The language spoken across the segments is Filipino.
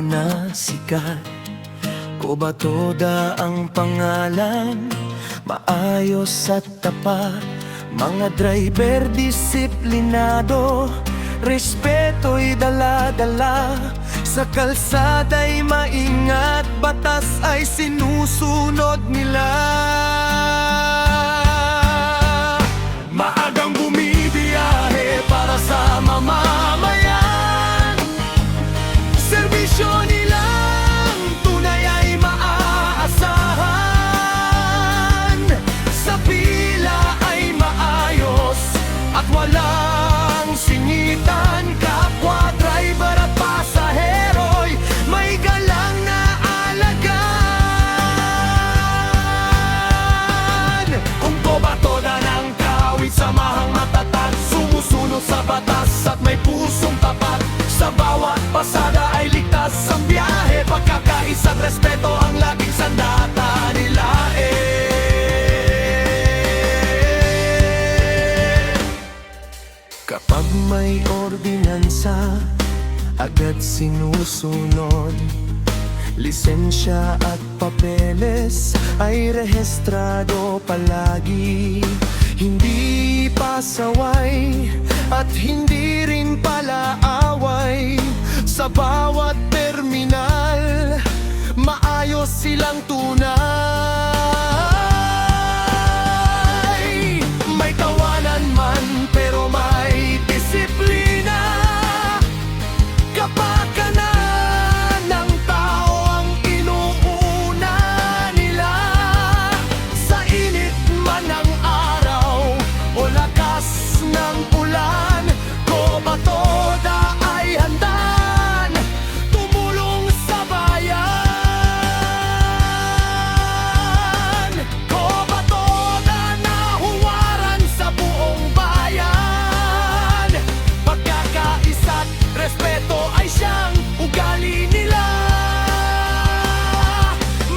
na sikat. Kubatoda ang pangalan, maayos at tapat. Mga driver disiplinado, respeto'y dala-dala. Sa kalsada'y maingat, batas ay sinusunod nila. Maagang bumibiyahe para sa mamamayan. Serbisyo nilang tunay ay maaasahan. Sa pila ay maayos at walang singitan. Kapwa driver at pasahero'y may galang na alagaan. Kung toba-toda ng kawit, samahang matatag, sumusunod sa batas at may pusong tapat. Sa bawat pasada ay ligtas ang biyahe, pagkakaisa at respeto ang laging sandata nila. Kapag may ordinansa, agad sinusunod. Lisensya at papeles ay rehistrado palagi. Hindi pasaway at hindi rin palaaway. Sa bawat terminal, maayos silang tunay. May tawanan man pero may disiplina. Kapakanan ng tao ang inuuna nila. Sa init man ng araw o lakas ng ulan, kubatoda ay handaan tumulong sa bayan. Kubatoda na huwaran sa buong bayan. Pagkakaisa't respeto ay siyang ugali nila.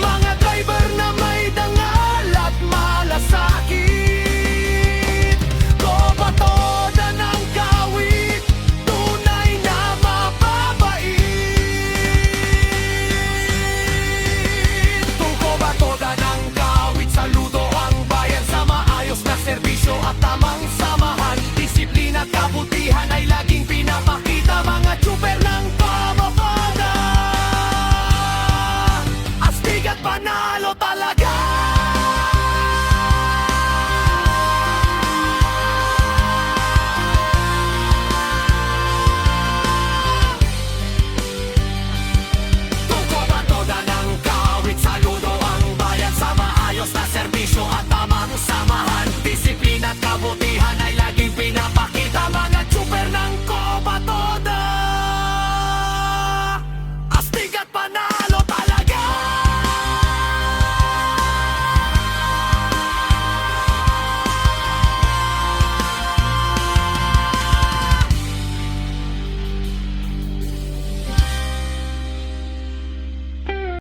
Mga driver na may dangal at malasakit, kubatoda ng kawit, tunay na mababait. Kung kubatoda ng kawit, saludo ang bayan. Sa maayos na serbisyo at tamang samahan, disiplina at kabutihan ay laging pinapakita. Mga tsuper ng pamabada, astig at panalo talaga. Kung kubatoda ng kawit, saludo ang bayan. Sa maayos na serbisyo at tamang samahan, disiplina at kabutihan ay laging pinapakita.